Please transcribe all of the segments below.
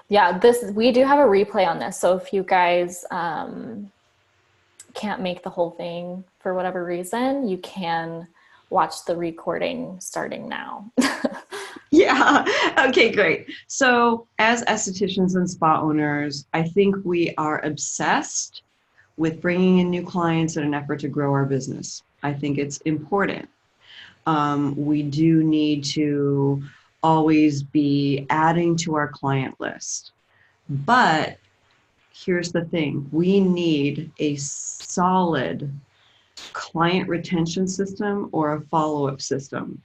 Yeah, we do have a replay on this. So if you guys can't make the whole thing for whatever reason, you can watch the recording starting now. Yeah. Okay, great. So as estheticians and spa owners, I think we are obsessed with bringing in new clients in an effort to grow our business. I think it's important. We do need to always be adding to our client list. But here's the thing, we need a solid client retention system or a follow-up system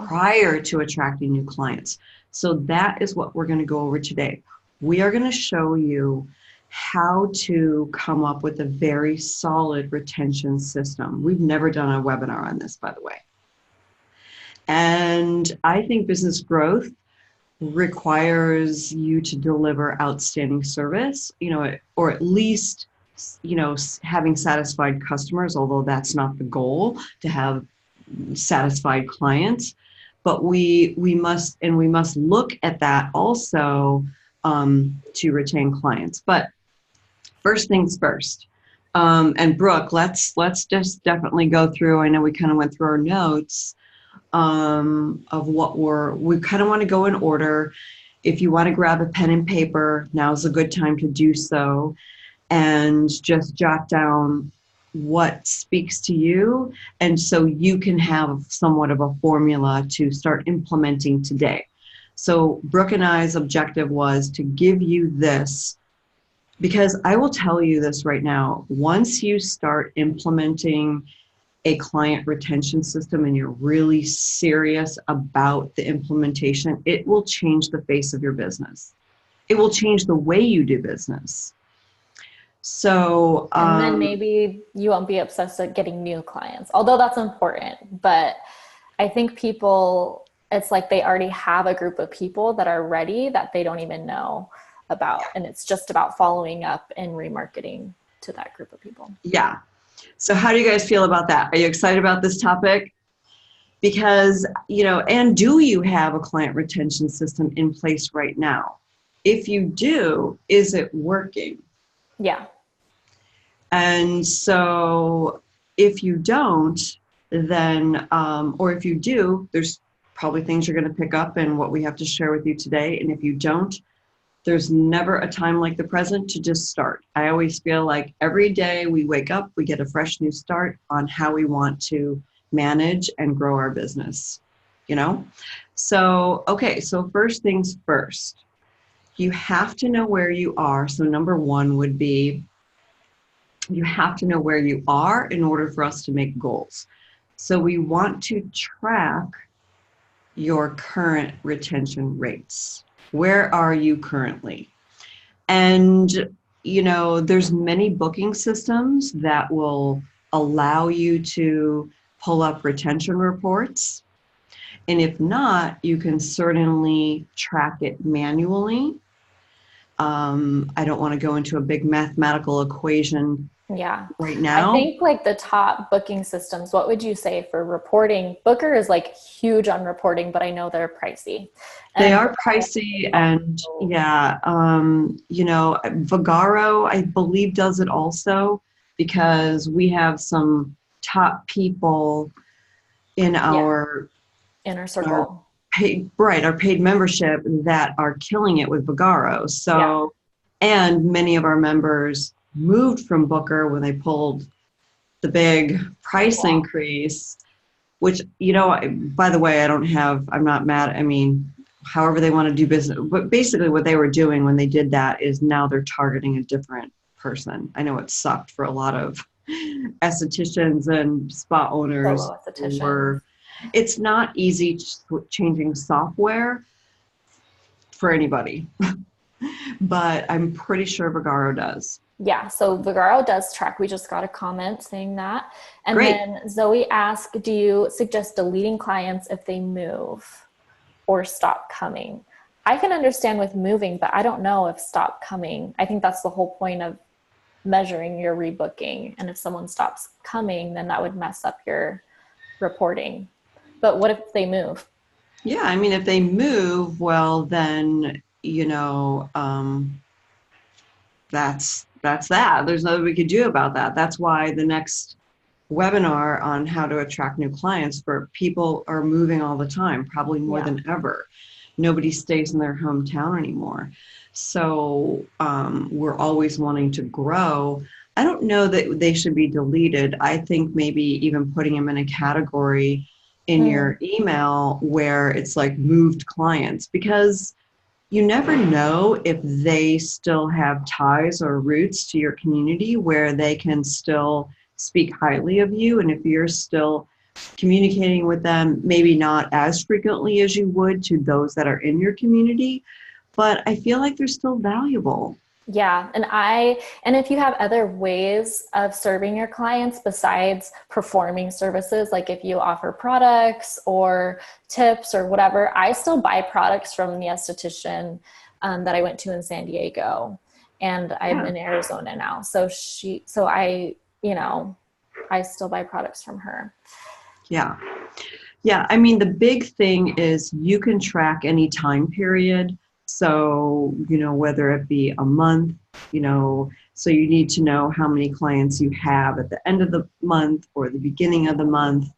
prior to attracting new clients. So that is what we're going to go over today. We are going to show you how to come up with a very solid retention system. We've never done a webinar on this, by the way. And I think business growth requires you to deliver outstanding service, or at least, having satisfied customers, although that's not the goal to have satisfied clients. But we must look at that also to retain clients. But first things first. And Brooke, let's just definitely go through. I know we kind of went through our notes of what we kind of want to go in order. If you want to grab a pen and paper, now's a good time to do so, and just jot down what speaks to you, and so you can have somewhat of a formula to start implementing today. So Brooke and I's objective was to give you this, because I will tell you this right now, once you start implementing a client retention system and you're really serious about the implementation, it will change the face of your business. It will change the way you do business. So, and then maybe you won't be obsessed with getting new clients, although that's important. But I think people, it's like they already have a group of people that are ready that they don't even know about. And it's just about following up and remarketing to that group of people. Yeah. So how do you guys feel about that? Are you excited about this topic? Because, and do you have a client retention system in place right now? If you do, is it working? Yeah. And so if you don't, then, or if you do, there's probably things you're going to pick up in what we have to share with you today. And if you don't, there's never a time like the present to just start. I always feel like every day we wake up, we get a fresh new start on how we want to manage and grow our business, So, okay, so first things first, you have to know where you are. So number one would be, you have to know where you are in order for us to make goals. So we want to track your current retention rates. Where are you currently? And, there's many booking systems that will allow you to pull up retention reports. And if not, you can certainly track it manually. I don't want to go into a big mathematical equation right now. I think like the top booking systems, what would you say for reporting? Booker is like huge on reporting, but I know they're pricey. They are pricey, and Vagaro, I believe, does it also, because we have some top people in our inner circle. Our paid membership that are killing it with Vagaro. So, and many of our members moved from Booker when they pulled the big price increase, which, by the way, I'm not mad. I mean, however they want to do business, but basically what they were doing when they did that is now they're targeting a different person. I know it sucked for a lot of estheticians and spa owners. It's not easy changing software for anybody, but I'm pretty sure Vagaro does. Yeah, so Vagaro does track. We just got a comment saying that. And Great. Then Zoe asked, do you suggest deleting clients if they move or stop coming? I can understand with moving, but I don't know if stop coming. I think that's the whole point of measuring your rebooking. And if someone stops coming, then that would mess up your reporting. But what if they move? Yeah, I mean, if they move, well, then, you know, that's that. There's nothing we could do about that. That's why the next webinar on how to attract new clients, for people are moving all the time, probably more Yeah. than ever. Nobody stays in their hometown anymore. So we're always wanting to grow. I don't know that they should be deleted. I think maybe even putting them in a category in Mm. your email where it's like moved clients, because you never know if they still have ties or roots to your community where they can still speak highly of you. And if you're still communicating with them, maybe not as frequently as you would to those that are in your community, but I feel like they're still valuable. Yeah. And if you have other ways of serving your clients besides performing services, like if you offer products or tips or whatever, I still buy products from the esthetician that I went to in San Diego, and I'm Yeah. in Arizona now. I still buy products from her. Yeah. Yeah, I mean, the big thing is you can track any time period. So, whether it be a month, so you need to know how many clients you have at the end of the month or the beginning of the month.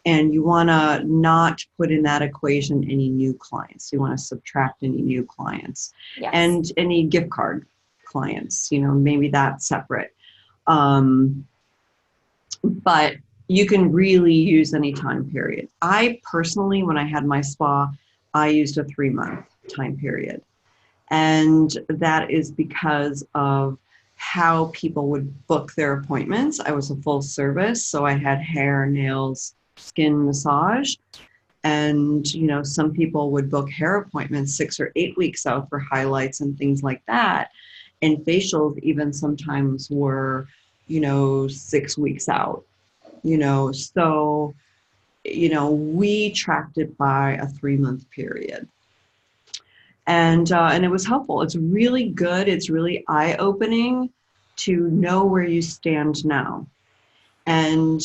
And you want to not put in that equation any new clients. You want to subtract any new clients Yes. and any gift card clients, maybe that's separate. Um, but you can really use any time period. I personally, when I had my spa, I used a 3-month time period. And that is because of how people would book their appointments. I was a full service, so I had hair, nails, skin massage. And, some people would book hair appointments 6 or 8 weeks out for highlights and things like that. And facials even sometimes were, 6 weeks out, so, we tracked it by a 3-month period. And it was helpful. It's really good. It's really eye-opening to know where you stand now. And,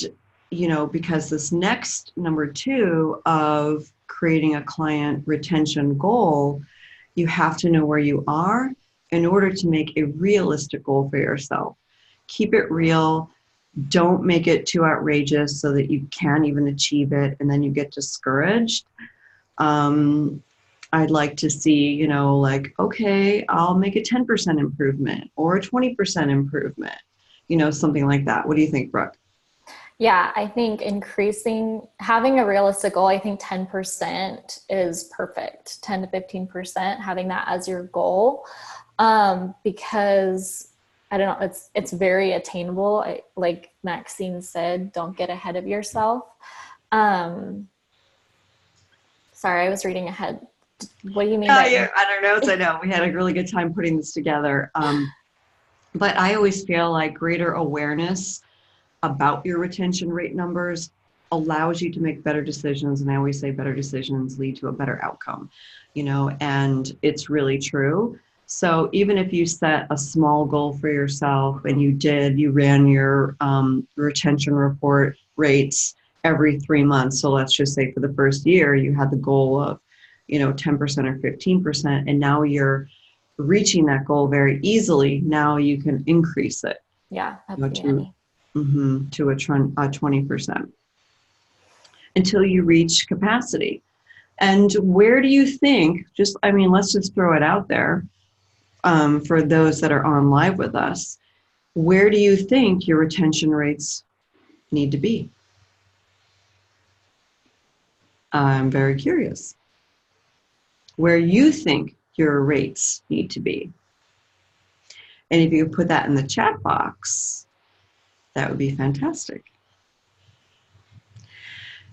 because this next number 2 of creating a client retention goal, you have to know where you are in order to make a realistic goal for yourself. Keep it real. Don't make it too outrageous so that you can't even achieve it and then you get discouraged. I'd like to see, okay, I'll make a 10% improvement or a 20% improvement, something like that. What do you think, Brooke? Yeah, I think having a realistic goal, I think 10% is perfect. 10 to 15%, having that as your goal. Because I don't know, it's very attainable. Like Maxine said, don't get ahead of yourself. Sorry, I was reading ahead. What do you mean by? Yeah, I don't know. I know we had a really good time putting this together. But I always feel like greater awareness about your retention rate numbers allows you to make better decisions. And I always say better decisions lead to a better outcome, and it's really true. So even if you set a small goal for yourself and you ran your retention report rates every 3 months. So let's just say for the first year, you had the goal of, 10% or 15%, and now you're reaching that goal very easily. Now you can increase it. Yeah, up you know, the to, ante. to a 20% until you reach capacity. And where do you think, let's just throw it out there for those that are on live with us, where do you think your retention rates need to be? I'm very curious where you think your rates need to be. And if you put that in the chat box, that would be fantastic.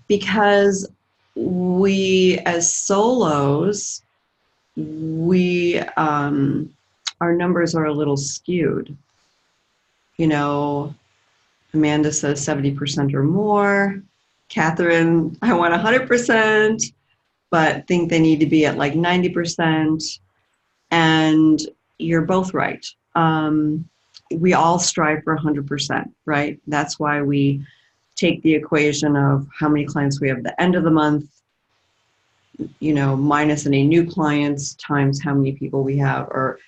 Because we, as solos, our numbers are a little skewed. Amanda says 70% or more. Catherine, I want 100%, but think they need to be at like 90%. And you're both right. We all strive for 100%, right? That's why we take the equation of how many clients we have at the end of the month minus any new clients times how many people we have, or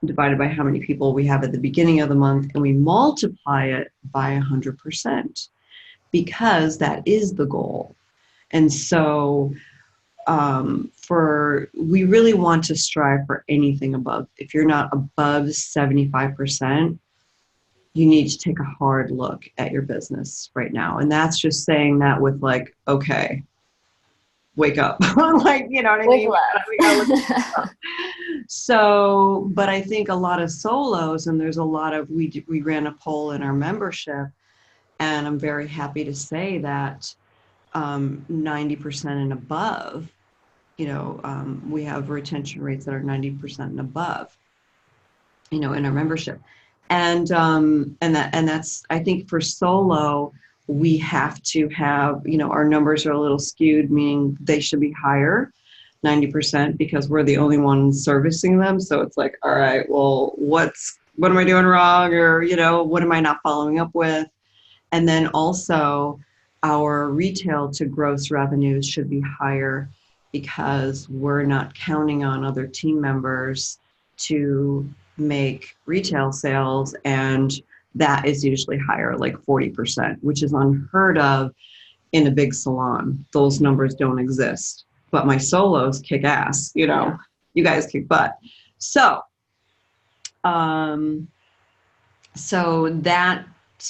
divided by how many people we have at the beginning of the month, and we multiply it by 100%, because that is the goal. And so we really want to strive for anything above. If you're not above 75%, you need to take a hard look at your business right now. And that's just saying that with like, okay, wake up. Like, you know what I With mean? We gotta look at stuff. So, but I think a lot of solos, and there's a lot of, we ran a poll in our membership, and I'm very happy to say that 90% and above, we have retention rates that are 90% and above, in our membership. And that's, I think for solo, we have to have, our numbers are a little skewed, meaning they should be higher, 90%, because we're the only ones servicing them. So it's like, all right, well, what am I doing wrong? Or, what am I not following up with? And then also our retail to gross revenues should be higher, because we're not counting on other team members to make retail sales. And that is usually higher, like 40%, which is unheard of in a big salon. Those numbers don't exist. But my solos kick ass, you guys kick butt. So, so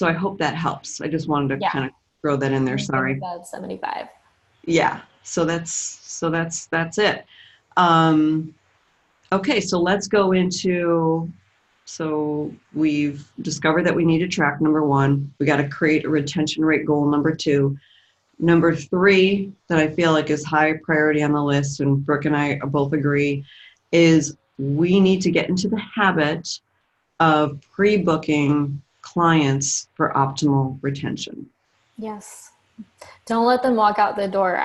I hope that helps. I just wanted to kind of throw that in there. Sorry. About 75. Yeah. So that's it. Okay. So let's go into, so we've discovered that we need to track, number one. We got to create a retention rate goal, number two. Number three, that I feel like is high priority on the list, and Brooke and I both agree, is we need to get into the habit of pre-booking clients for optimal retention. Yes. Don't let them walk out the door.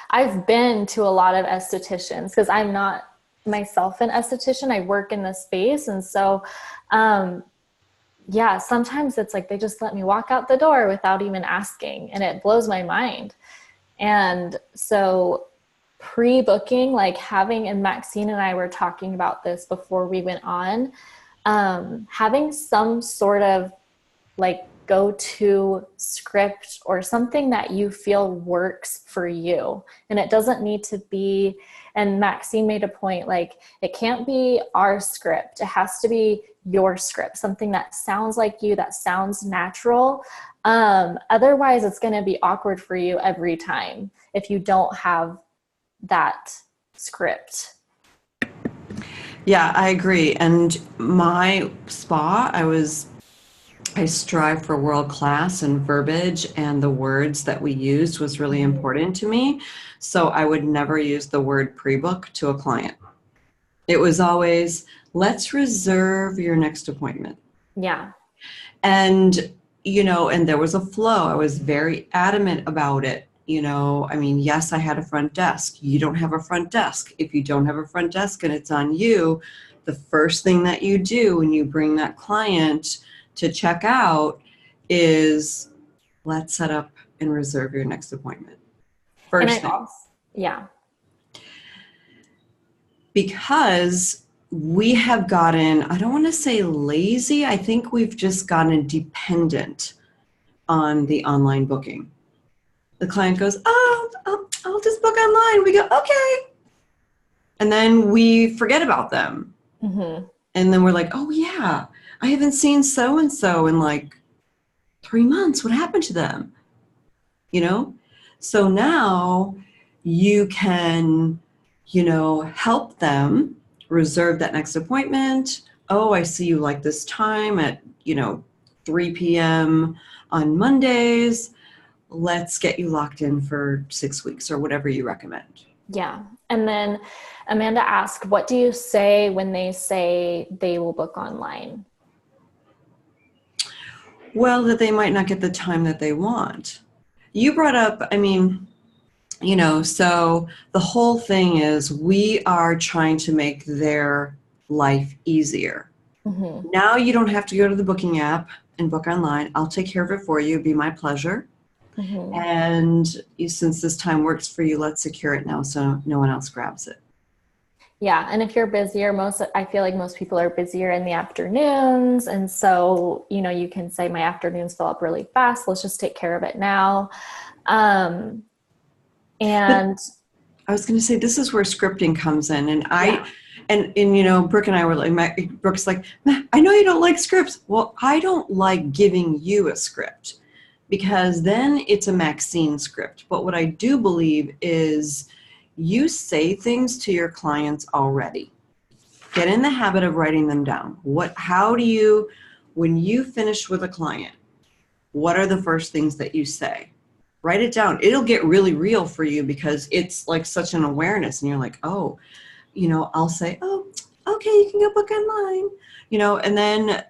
I've been to a lot of estheticians, because I'm not myself an esthetician. I work in this space. And so, sometimes it's like they just let me walk out the door without even asking, and it blows my mind. And so pre-booking, like having, and Maxine and I were talking about this before we went on, having some sort of like go-to script or something that you feel works for you. And it doesn't need to be, and Maxine made a point, like it can't be our script. It has to be your script, something that sounds like you, that sounds natural. Otherwise it's going to be awkward for you every time if you don't have that script. Yeah, I agree. And my spa, I strive for world class, and verbiage and the words that we used was really important to me. So I would never use the word pre-book to a client. It was always, let's reserve your next appointment. Yeah. And, and there was a flow. I was very adamant about it. Yes, I had a front desk. You don't have a front desk. If you don't have a front desk and it's on you, the first thing that you do when you bring that client to check out is, let's set up and reserve your next appointment. First thing. Yeah. Because we have gotten, I don't want to say lazy, I think we've just gotten dependent on the online booking. The client goes, I'll just book online. We go, okay. And then we forget about them. Mm-hmm. And then we're like, oh yeah, I haven't seen so-and-so in like 3 months. What happened to them? So now you can, help them reserve that next appointment. Oh, I see you like this time at, 3 p.m. on Mondays. Let's get you locked in for 6 weeks or whatever you recommend. Yeah. And then Amanda asked, what do you say when they say they will book online? Well, that they might not get the time that they want. You brought up, so the whole thing is we are trying to make their life easier. Mm-hmm. Now you don't have to go to the booking app and book online. I'll take care of it for you. It'd be my pleasure. Mhm. And since this time works for you, let's secure it now so no one else grabs it. Yeah, and if you're busier, I feel like most people are busier in the afternoons, and so you can say my afternoons fill up really fast. Let's just take care of it now. Um, But and I was going to say, this is where scripting comes in. And yeah, Brooke and I were like, Brooke's like, I know you don't like scripts. Well, I don't like giving you a script because then it's a Maxine script. But what I do believe is you say things to your clients already. Get in the habit of writing them down. When you finish with a client, what are the first things that you say? Write it down. It'll get really real for you because it's like such an awareness, and you're like, oh, I'll say, oh, okay, you can go book online, and then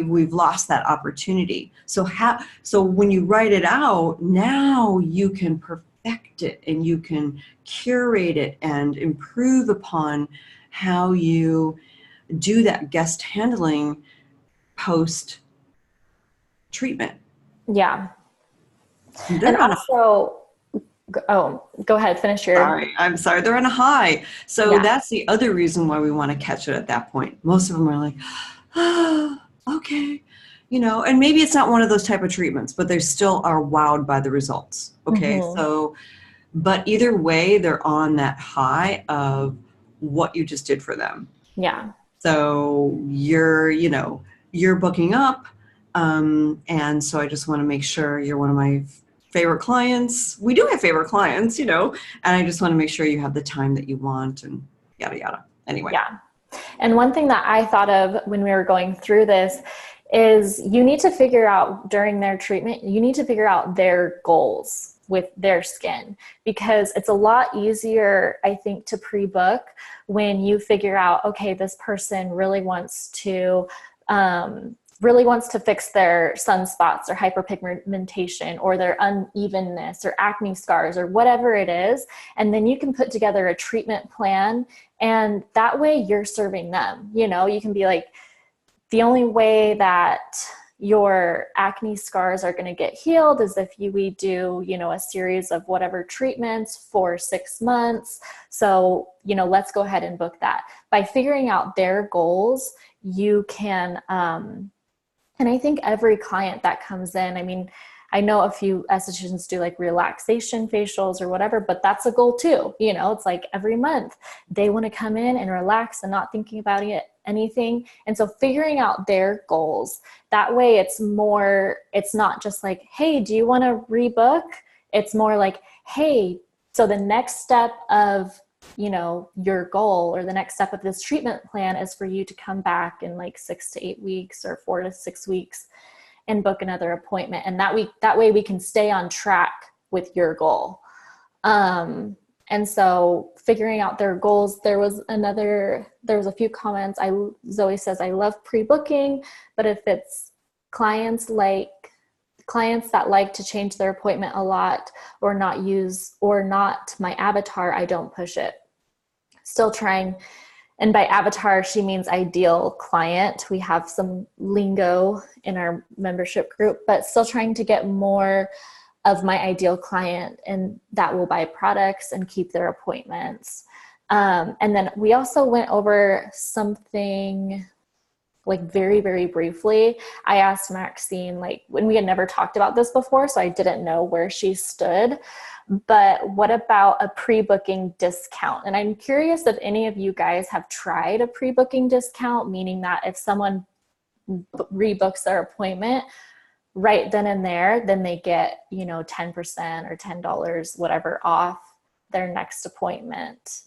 we've lost that opportunity. So when you write it out, now you can perfect it and you can curate it and improve upon how you do that guest handling post treatment. yeah, and They're on a also, oh, go ahead, finish your. Sorry, I'm sorry. They're on a high. So Yeah, that's the other reason why we want to catch it at that point. Most of them are like, oh, okay. And maybe it's not one of those type of treatments, but they still are wowed by the results. Okay. hmm, So, but either way, they're on that high of what you just did for them. yeah, So you're booking up. And so I just want to make sure you're one of my favorite clients. We do have favorite clients, and I just want to make sure you have the time that you want and yada, yada. Anyway. yeah. And one thing that I thought of when we were going through this is you need to figure out during their treatment, you need to figure out their goals with their skin, because it's a lot easier, I think, to pre-book when you figure out, okay, this person really wants to fix their sunspots or hyperpigmentation or their unevenness or acne scars or whatever it is. And then you can put together a treatment plan, and that way you're serving them. You can be like, the only way that your acne scars are going to get healed is if we do, a series of whatever treatments for 6 months. So, let's go ahead and book that. By figuring out their goals, you can, and I think every client that comes in, I mean, I know a few estheticians do like relaxation facials or whatever, but that's a goal too. It's like every month they want to come in and relax and not thinking about anything. And so figuring out their goals, that way it's not just like, hey, do you want to rebook? It's more like, hey, so the next step of your goal, or the next step of this treatment plan, is for you to come back in like 6 to 8 weeks or 4 to 6 weeks and book another appointment. And that way we can stay on track with your goal. And so figuring out their goals, there was a few comments. Zoe says, I love pre-booking, but if it's clients that like to change their appointment a lot or not my avatar, I don't push it. Still trying. And by avatar, she means ideal client. We have some lingo in our membership group, but still trying to get more of my ideal client, and that will buy products and keep their appointments. And then we also went over something like very, very briefly. I asked Maxine, like, when we had never talked about this before, so I didn't know where she stood, but what about a pre-booking discount? And I'm curious if any of you guys have tried a pre-booking discount, meaning that if someone rebooks their appointment right then and there, then they get, 10% or $10, whatever, off their next appointment.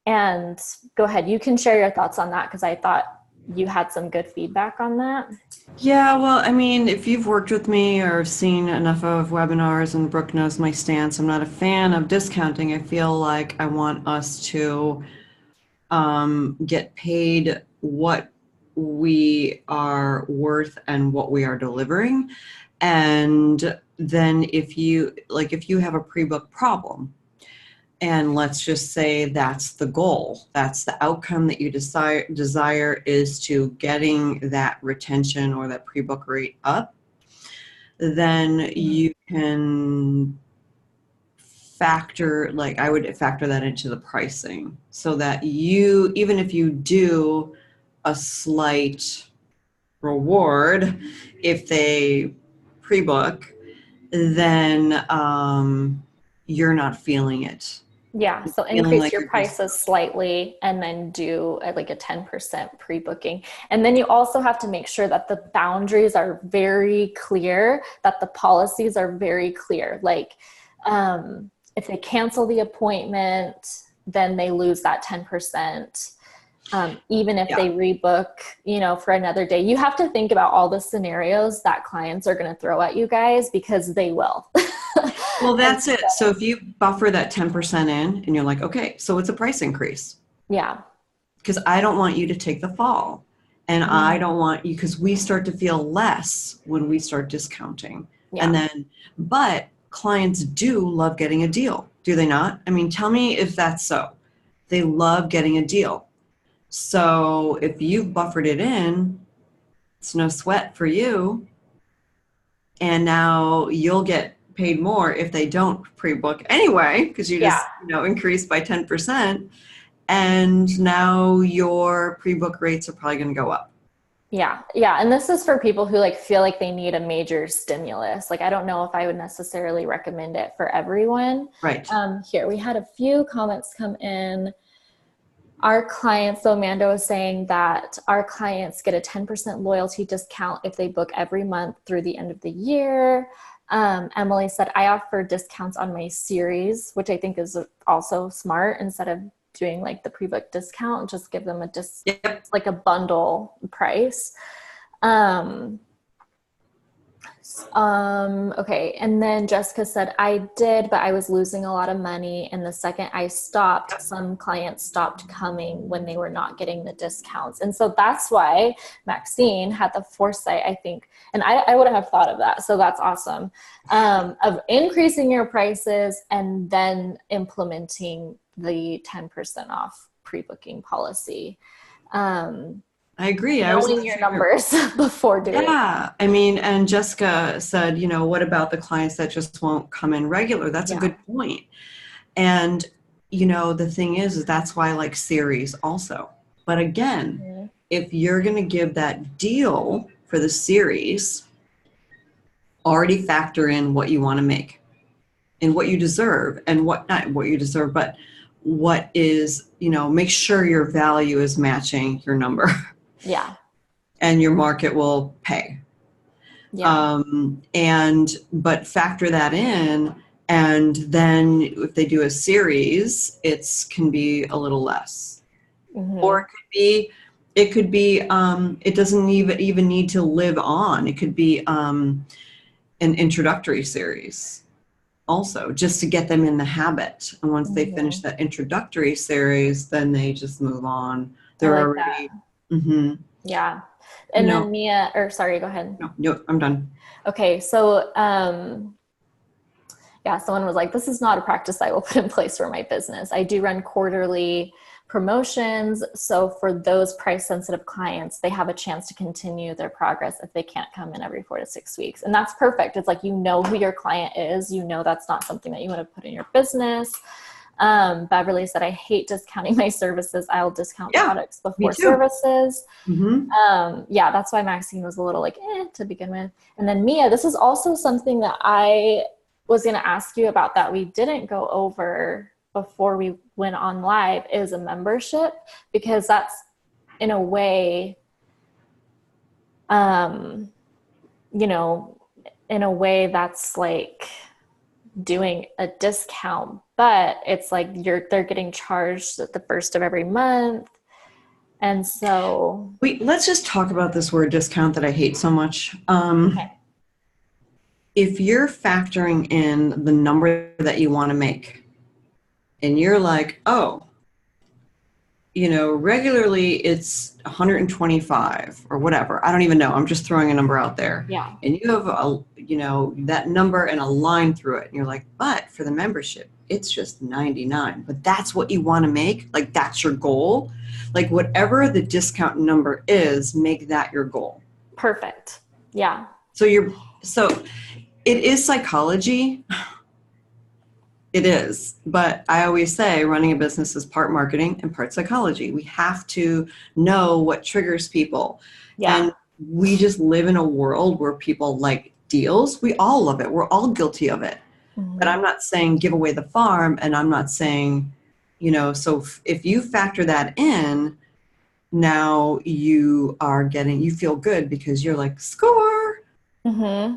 And go ahead, you can share your thoughts on that, because I thought you had some good feedback on that. Yeah, well, I mean, if you've worked with me or seen enough of webinars, and Brooke knows my stance, I'm not a fan of discounting. I feel like I want us to get paid what we are worth and what we are delivering. And then if you have a pre-book problem, and let's just say that's the goal, that's the outcome that you desire is to getting that retention or that pre-book rate up, then you can factor, like I would factor that into the pricing so that you, even if you do a slight reward, if they pre-book, then you're not feeling it. Yeah. So Feeling increase like your you're just, prices slightly and then do like a 10% pre-booking. And then you also have to make sure that the boundaries are very clear, that the policies are very clear. Like, if they cancel the appointment, then they lose that 10%. Even if yeah. they rebook, for another day, you have to think about all the scenarios that clients are going to throw at you guys, because they will. Well, that's it. So if you buffer that 10% in and you're like, okay, so it's a price increase. Yeah. Because I don't want you to take the fall. And I don't want you, because we start to feel less when we start discounting. Yeah. And then, but clients do love getting a deal, do they not? I mean, tell me if that's so. They love getting a deal. So if you've buffered it in, it's no sweat for you. And now you'll get paid more if they don't pre-book anyway, because you just increase by 10%. And now your pre-book rates are probably going to go up. Yeah. Yeah. And this is for people who like feel like they need a major stimulus. Like, I don't know if I would necessarily recommend it for everyone. Right. Here, we had a few comments come in. Our clients, so Amanda was saying that our clients get a 10% loyalty discount if they book every month through the end of the year. Emily said, I offer discounts on my series, which I think is also smart. Instead of doing like the pre-book discount, just give them like a bundle price. Okay. And then Jessica said, I did, but I was losing a lot of money. And the second I stopped, some clients stopped coming when they were not getting the discounts. And so that's why Maxine had the foresight, I think, and I wouldn't have thought of that. So that's awesome. Of increasing your prices and then implementing the 10% off pre-booking policy. I agree. Knowing your numbers before doing it. Yeah. I mean, and Jessica said, what about the clients that just won't come in regular? That's a good point. And, the thing is that's why I like series also. But again, if you're going to give that deal for the series, already factor in what you want to make and what you deserve, and not what you deserve, but what is, make sure your value is matching your number. Yeah. And your market will pay. Yeah. But factor that in. And then if they do a series, it can be a little less. Mm-hmm. Or it could be, it doesn't even need to live on. It could be an introductory series also, just to get them in the habit. And once they finish that introductory series, then they just move on. They're already... Mm-hmm. Yeah. And then Mia, sorry, go ahead. No, I'm done. Okay. So, someone was like, this is not a practice I will put in place for my business. I do run quarterly promotions. So for those price sensitive clients, they have a chance to continue their progress if they can't come in every 4 to 6 weeks. And that's perfect. It's like, who your client is, that's not something that you want to put in your business. Beverly said, I hate discounting my services. I'll discount products before services. Mm-hmm. That's why Maxine was a little like, to begin with. And then Mia, this is also something that I was going to ask you about that we didn't go over before we went on live, is a membership, because that's in a way, in a way that's like doing a discount, but it's like they're getting charged at the first of every month. And so let's just talk about this word discount that I hate so much. Okay. If you're factoring in the number that you want to make, and you're like, regularly it's 125 or whatever. I don't even know. I'm just throwing a number out there. Yeah. And you have that number and a line through it. And you're like, but for the membership, it's just 99. But that's what you want to make. Like, that's your goal. Like, whatever the discount number is, make that your goal. Perfect. Yeah. So you're So it is psychology. It is. But I always say running a business is part marketing and part psychology. We have to know what triggers people. Yeah. And we just live in a world where people like deals. We all love it. We're all guilty of it. But I'm not saying give away the farm, and I'm not saying, so if you factor that in, now you feel good because you're like, score. Mm-hmm.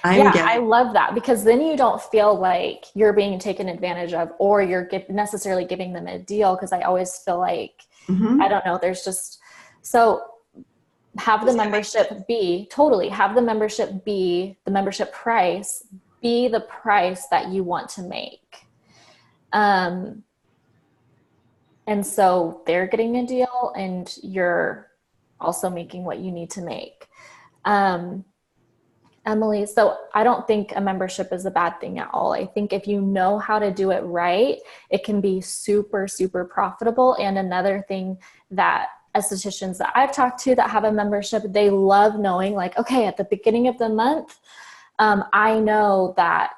I'm Yeah, I getting, love that, because then you don't feel like you're being taken advantage of, or you're necessarily giving them a deal. Because I always feel like, I don't know, there's just, so have the membership be the membership price be the price that you want to make. And so they're getting a deal and you're also making what you need to make. Emily, so I don't think a membership is a bad thing at all. I think if you know how to do it right, it can be super, super profitable. And another thing that estheticians that I've talked to that have a membership, they love knowing, like, okay, at the beginning of the month, I know that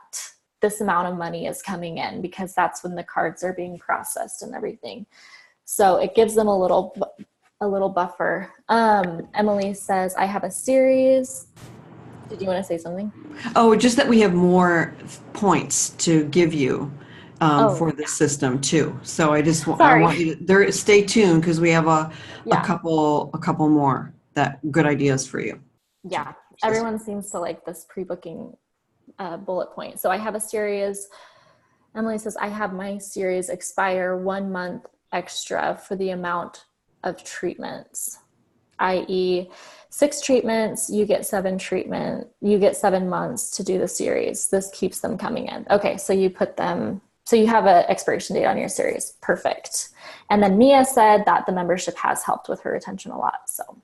this amount of money is coming in, because that's when the cards are being processed and everything. So it gives them a little buffer. Emily says, I have a series. Did you want to say something? Oh, just that we have more points to give you for this system too. So I want you to stay tuned, because we have a couple more good ideas for you. Yeah, everyone seems to like this pre-booking bullet point. So I have a series. Emily says, I have my series expire 1 month extra for the amount of treatments, i.e. 6 treatments, you get 7 months to do the series. This keeps them coming in. Okay, so you have an expiration date on your series. Perfect. And then Mia said that the membership has helped with her retention a lot. So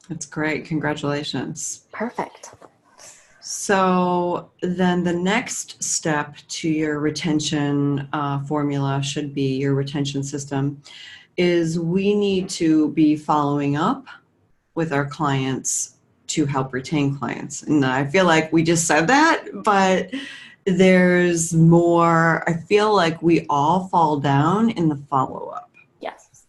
that's great. Congratulations. Perfect. So then the next step to your retention formula should be your retention system is we need to be following up with our clients to help retain clients. And I feel like we just said that, but there's more. I feel like we all fall down in the follow-up. Yes.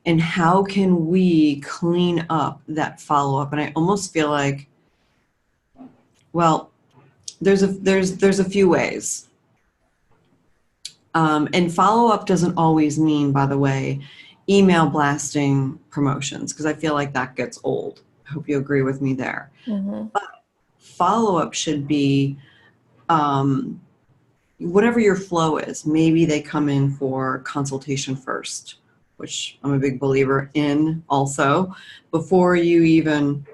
And how can we clean up that follow-up? And I almost feel like, well, there's a few ways. And follow-up doesn't always mean, by the way, email blasting promotions, because I feel like that gets old. I hope you agree with me there. Mm-hmm. But follow-up should be whatever your flow is. Maybe they come in for consultation first, which I'm a big believer in also, before you even,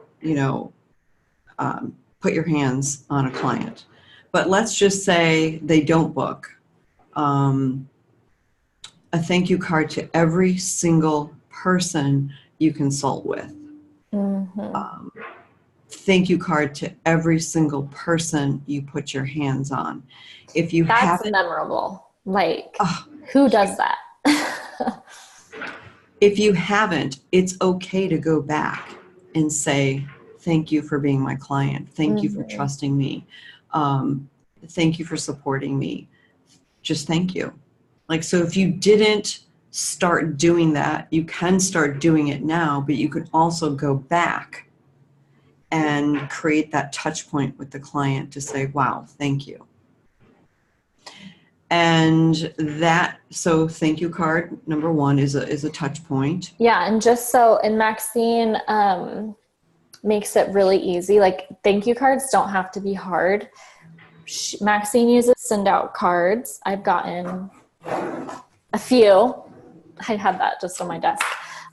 put your hands on a client. But let's just say they don't book. A thank you card to every single person you consult with. Mm-hmm. Thank you card to every single person you put your hands on. If you That's memorable. Like, who does that? If you haven't, it's okay to go back and say, thank you for being my client. Thank you for trusting me. Thank you for supporting me. Just thank you. Like, so if you didn't start doing that, you can start doing it now, but you could also go back and create that touch point with the client to say, wow, thank you. And so thank you card number 1 is a touch point. Yeah. And Maxine makes it really easy. Like, thank you cards don't have to be hard. Maxine uses send out cards. I've gotten a few. I had that just on my desk.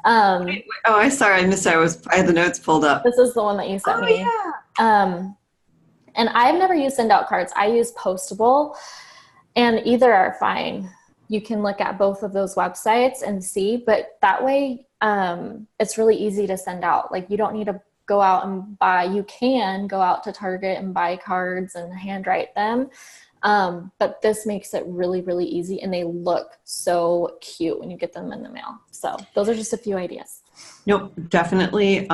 I'm sorry, I missed it. I had the notes pulled up. This is the one that you sent me. Yeah. And I've never used send out cards. I use Postable, and either are fine. You can look at both of those websites and see, but that way it's really easy to send out. Like, you don't need to go out and buy. You can go out to Target and buy cards and handwrite them. But this makes it really, really easy, and they look so cute when you get them in the mail. So those are just a few ideas. Nope, definitely.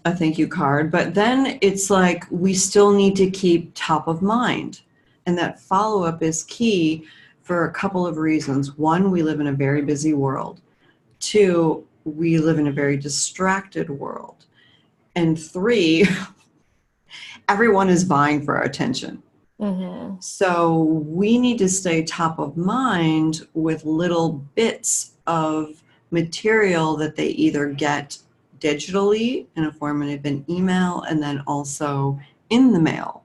a thank you card, but then it's like we still need to keep top of mind. And that follow-up is key for a couple of reasons. One, we live in a very busy world. Two, we live in a very distracted world. And three, everyone is vying for our attention. Mm-hmm. So we need to stay top of mind with little bits of material that they either get digitally in a form of an email and then also in the mail.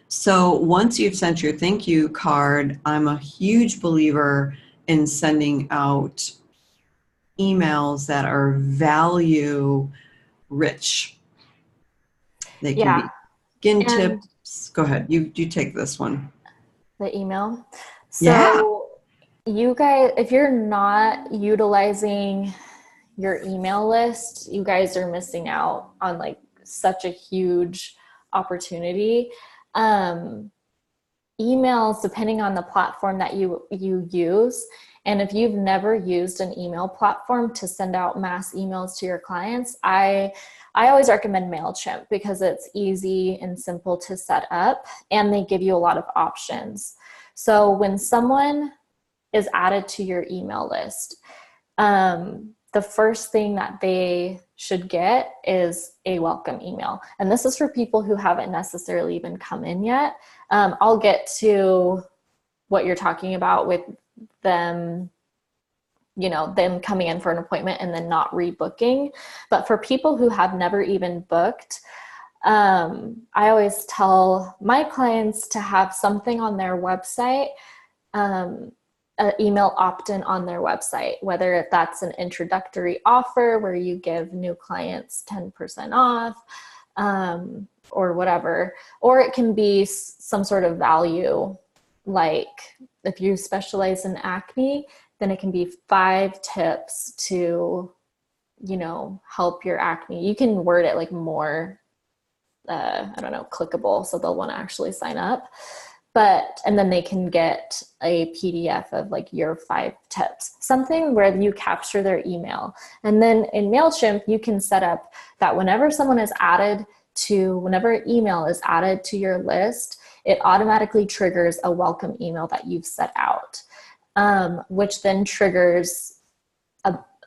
So once you've sent your thank you card, I'm a huge believer in sending out emails that are value rich. They can Yeah. be skin And tips. Go ahead. You take this one. the email. Yeah. So you guys, if you're not utilizing your email list, you guys are missing out on like such a huge opportunity. Um, Emails, depending on the platform that you use, and if you've never used an email platform to send out mass emails to your clients, I always recommend MailChimp because it's easy and simple to set up, and they give you a lot of options. So when someone is added to your email list, the first thing that they should get is a welcome email. And this is for people who haven't necessarily even come in yet. I'll get to what you're talking about with them, them coming in for an appointment and then not rebooking. But for people who have never even booked, I always tell my clients to have something on their website, an email opt-in on their website, whether that's an introductory offer where you give new clients 10% off, or whatever, or it can be some sort of value. Like if you specialize in acne, then it can be 5 tips to, help your acne. You can word it like more, clickable, so they'll want to actually sign up. And then they can get a PDF of like your 5 tips, something where you capture their email. And then in MailChimp, you can set up that whenever email is added to your list, it automatically triggers a welcome email that you've set out, which then triggers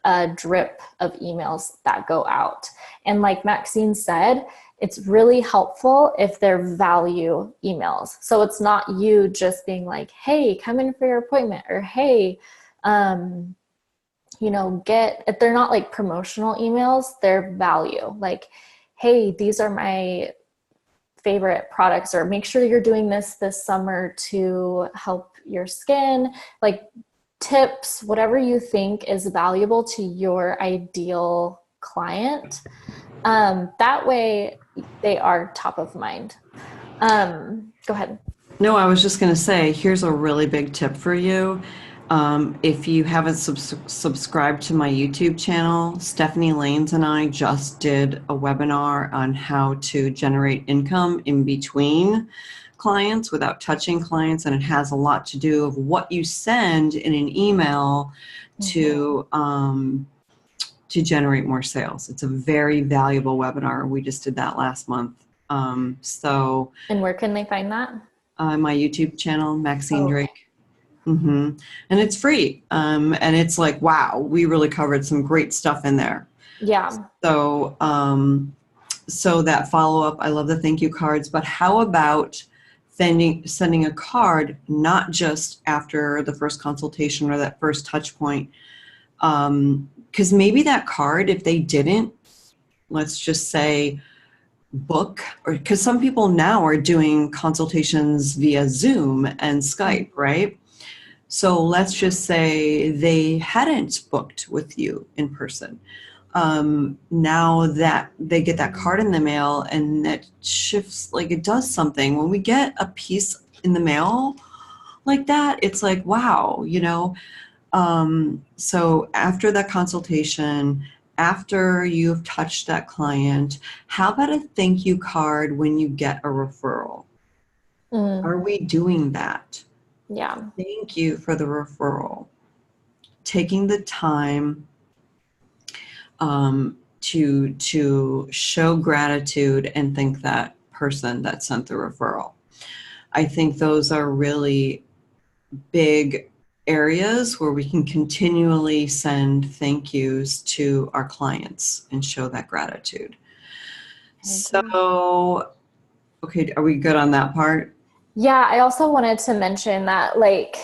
a drip of emails that go out. And like Maxine said, it's really helpful if they're value emails. So it's not you just being like, hey, come in for your appointment, or hey, if they're not like promotional emails, they're value. Like, hey, these are my favorite products, or make sure you're doing this summer to help your skin, like tips, whatever you think is valuable to your ideal client. That way they are top of mind. Go ahead. No, I was just going to say, here's a really big tip for you. If you haven't subscribed to my YouTube channel, Stephanie Lanes and I just did a webinar on how to generate income in between clients without touching clients. And it has a lot to do with what you send in an email to generate more sales. It's a very valuable webinar. We just did that last month. And where can they find that? My YouTube channel, Maxine Drake. And it's free. And it's like, wow, we really covered some great stuff in there. Yeah. So, so that follow-up, I love the thank you cards, but how about sending a card, not just after the first consultation or that first touch point? Because maybe that card, if they didn't, let's just say, book, or because some people now are doing consultations via Zoom and Skype, right? So let's just say they hadn't booked with you in person. Now that they get that card in the mail and that shifts, like it does something. When we get a piece in the mail like that, it's like, wow, so after that consultation, after you've touched that client, how about a thank you card when you get a referral? Are we doing that? Yeah. Thank you for the referral. Taking the time to show gratitude and thank that person that sent the referral. I think those are really big areas where we can continually send thank yous to our clients and show that gratitude. So, okay, are we good on that part? Yeah, I also wanted to mention that, like,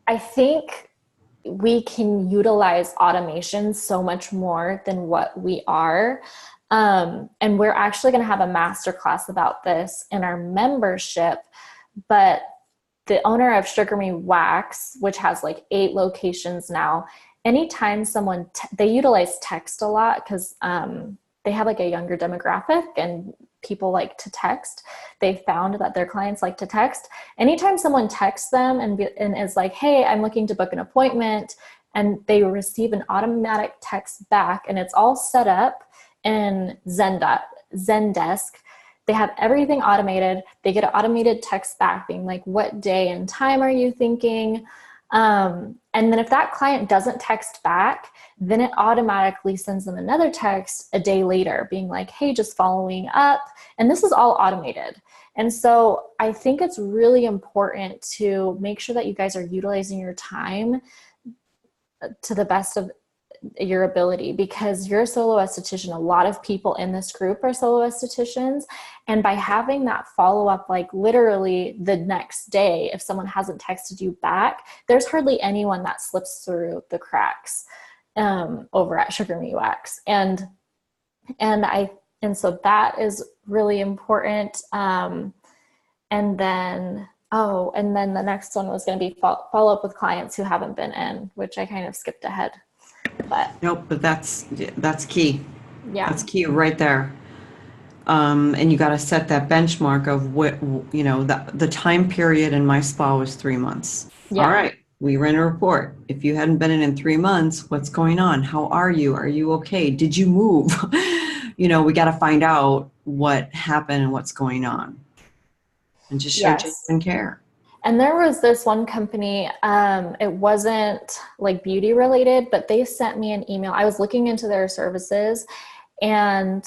I think we can utilize automation so much more than what we are. And we're actually going to have a masterclass about this in our membership. But the owner of Sugar Me Wax, which has like 8 locations now, anytime someone, they utilize text a lot because they have like a younger demographic and people like to text. They found that their clients like to text. Anytime someone texts them and is like, hey, I'm looking to book an appointment, and they receive an automatic text back, and it's all set up in Zendesk. They have everything automated. They get an automated text back being like, what day and time are you thinking? And then if that client doesn't text back, then it automatically sends them another text a day later being like, hey, just following up. And this is all automated. And so I think it's really important to make sure that you guys are utilizing your time to the best of your ability, because you're a solo esthetician. A lot of people in this group are solo estheticians. And by having that follow up, like literally the next day, if someone hasn't texted you back, there's hardly anyone that slips through the cracks over at Sugar Me Wax. And so that is really important. And then the next one was going to be follow up with clients who haven't been in, which I kind of skipped ahead. But nope, but that's key. Yeah, that's key right there. And you got to set that benchmark of what, the time period in my spa was 3 months. Yeah. All right, we ran a report. If you hadn't been in 3 months, what's going on? How are you? Are you okay? Did you move? We got to find out what happened and what's going on, and just show genuine care. And there was this one company, it wasn't like beauty related, but they sent me an email. I was looking into their services, and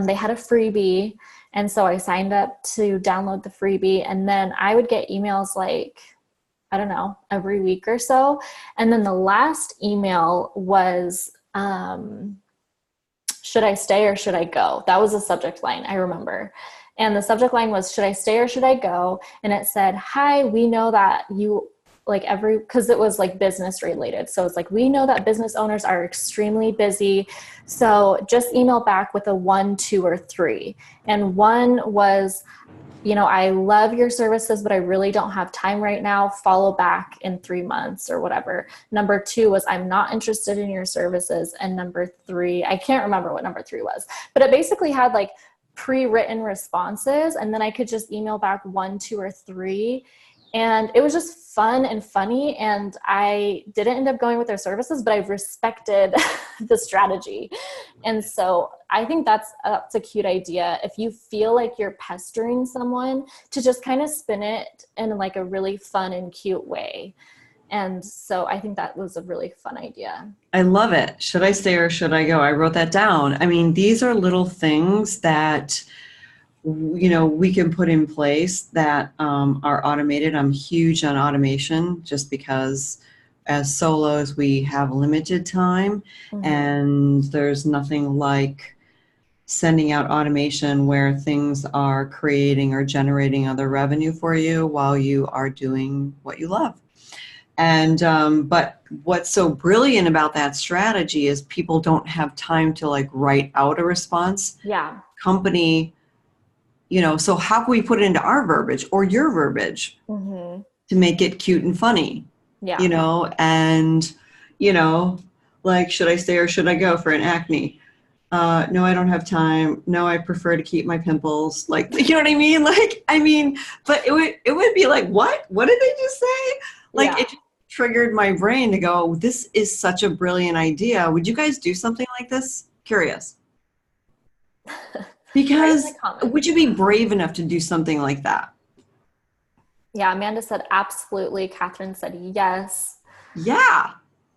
they had a freebie. And so I signed up to download the freebie, and then I would get emails like, I don't know, every week or so. And then the last email was, should I stay or should I go? That was the subject line, I remember. And the subject line was, should I stay or should I go? And it said, hi, we know that you because it was like business related. So it's like, we know that business owners are extremely busy. So just email back with a 1, 2, or 3. And 1 was, I love your services, but I really don't have time right now. Follow back in 3 months or whatever. Number 2 was, I'm not interested in your services. And number 3, I can't remember what number 3 was, but it basically had like pre-written responses, and then I could just email back 1, 2, or 3. And it was just fun and funny. And I didn't end up going with their services, but I've respected the strategy. And so I think that's a cute idea. If you feel like you're pestering someone, to just kind of spin it in like a really fun and cute way. And so I think that was a really fun idea. I love it. Should I stay or should I go? I wrote that down. I mean, these are little things that, we can put in place that are automated. I'm huge on automation just because as solos, we have limited time, and there's nothing like sending out automation where things are creating or generating other revenue for you while you are doing what you love. And but what's so brilliant about that strategy is people don't have time to like write out a response. Yeah. Company, so how can we put it into our verbiage or your verbiage to make it cute and funny? Yeah. And like, should I stay or should I go for an acne? No, I don't have time. No, I prefer to keep my pimples. Like, you know what I mean? Like, but it would be like, what did they just say? Like, it triggered my brain to go, this is such a brilliant idea. Would you guys do something like this? Curious. Because would you be brave enough to do something like that? Yeah, Amanda said absolutely. Catherine said yes. Yeah,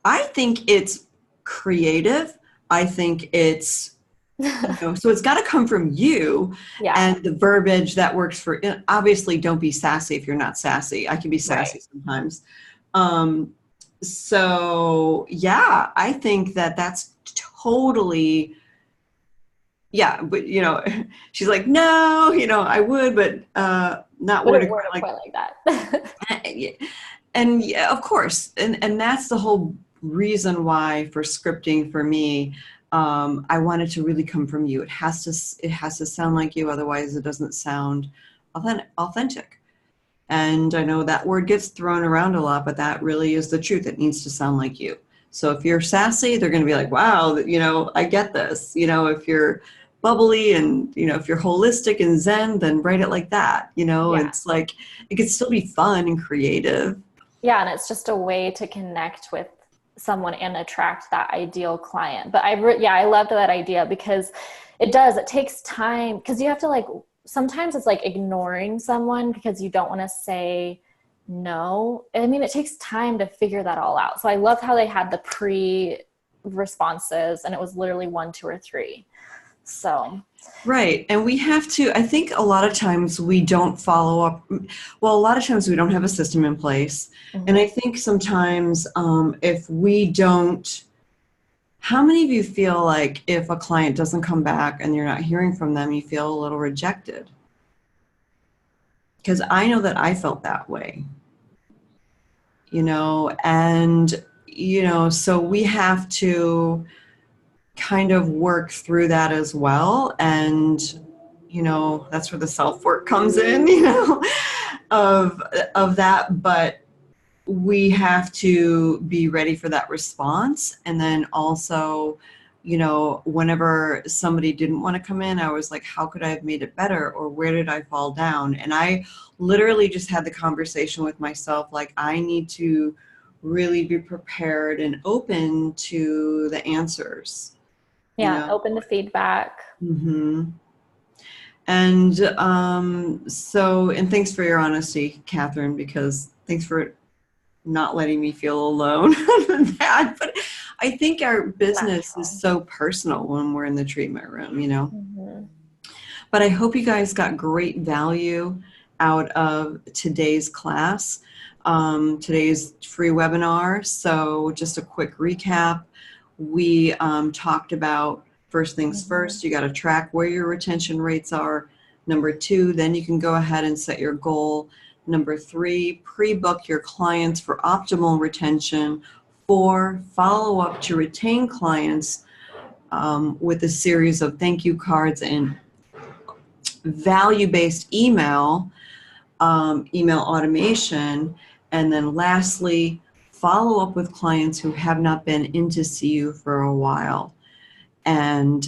I think it's creative, I think so it's got to come from you, Yeah. and the verbiage that works for, obviously don't be sassy if you're not sassy. I can be sassy Right. sometimes. Um, so yeah, I think that that's totally, yeah, but she's like, no, I would, but not But it worded worded quite quite like that. like, and yeah, of course, and that's the whole reason why for scripting for me, I want it to really come from you. It has to sound like you, otherwise it doesn't sound authentic. And I know that word gets thrown around a lot, but that really is the truth. It needs to sound like you. So if you're sassy, they're going to be like, wow, I get this. If you're bubbly and, if you're holistic and zen, then write it like that. Yeah. It's like, it can still be fun and creative. Yeah. And it's just a way to connect with someone and attract that ideal client. But I love that idea, because it takes time, because you have to like, sometimes it's like ignoring someone because you don't want to say no. I mean, it takes time to figure that all out. So I love how they had the pre responses and it was literally 1, 2, or 3. So Right. And we have to, I think a lot of times we don't follow up. Well, a lot of times we don't have a system in place. And I think sometimes if we don't, how many of you feel like if a client doesn't come back and you're not hearing from them, you feel a little rejected? Because I know that I felt that way, and, so we have to kind of work through that as well. And, that's where the self-work comes in, of that. But we have to be ready for that response. And then also, whenever somebody didn't want to come in, I was like, how could I have made it better? Or where did I fall down? And I literally just had the conversation with myself, like, I need to really be prepared and open to the answers. open to feedback. Mm-hmm. And and thanks for your honesty, Catherine, because thanks for not letting me feel alone on that. But I think our business is so personal when we're in the treatment room, Mm-hmm. But I hope you guys got great value out of today's class, today's free webinar. So just a quick recap. We talked about first things first, you got to track where your retention rates are. Number 2, then you can go ahead and set your goal. Number 3, pre-book your clients for optimal retention. 4, follow up to retain clients with a series of thank you cards and value-based email automation. And then lastly, follow up with clients who have not been in to see you for a while. And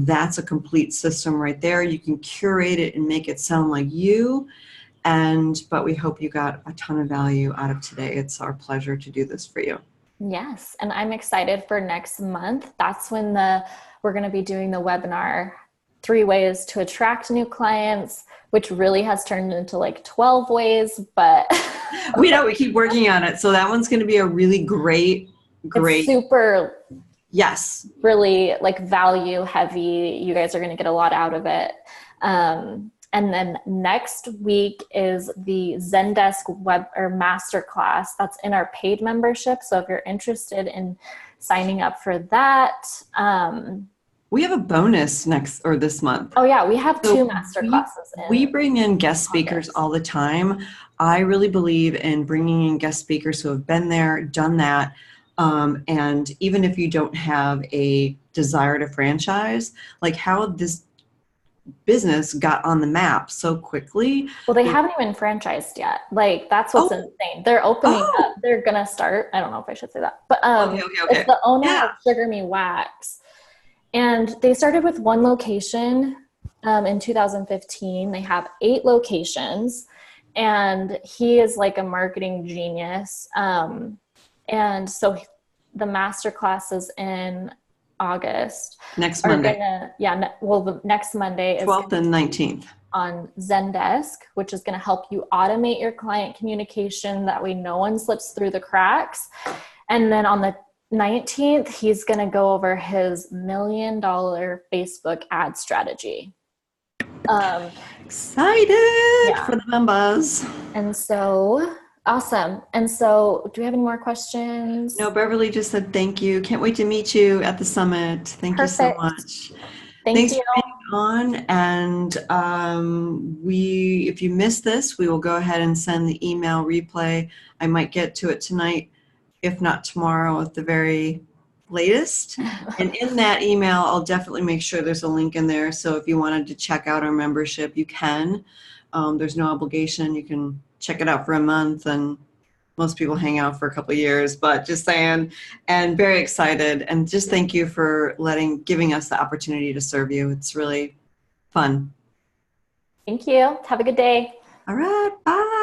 that's a complete system right there. You can curate it and make it sound like you. But we hope you got a ton of value out of today. It's our pleasure to do this for you. Yes. And I'm excited for next month. That's when we're going to be doing the webinar, 3 ways to attract new clients, which really has turned into like 12 ways, but we keep working on it. So that one's going to be a really great. It's super, yes, really like value heavy. You guys are going to get a lot out of it. And then next week is the Zendesk web or masterclass. That's in our paid membership. So if you're interested in signing up for that, we have a bonus this month. Oh yeah, we have 2 masterclasses. We bring in guest speakers all the time. I really believe in bringing in guest speakers who have been there, done that. And even if you don't have a desire to franchise, like how this business got on the map so quickly. Well, they haven't even franchised yet. Like that's what's insane. They're opening up. They're gonna start. I don't know if I should say that, but okay. It's the owner of Sugar Me Wax, and they started with 1 location in 2015. They have 8 locations, and he is like a marketing genius. And so the masterclass is in August. Next Monday. The next Monday is 12th and 19th. On Zendesk, which is going to help you automate your client communication. That way no one slips through the cracks. And then on the 19th, he's going to go over his $1 million Facebook ad strategy. Excited Yeah. for the members. And so, awesome. And so, do we have any more questions? No, Beverly just said thank you. Can't wait to meet you at the summit. Thank you so Perfect. much. Thank Thanks you. for being on. And if you missed this, we will go ahead and send the email replay. I might get to it tonight, if not tomorrow at the very latest. And in that email, I'll definitely make sure there's a link in there. So if you wanted to check out our membership, you can. There's no obligation. You can check it out for a month, and most people hang out for a couple of years, but just saying, and very excited. And just thank you for giving us the opportunity to serve you. It's really fun. Thank you. Have a good day. All right. Bye.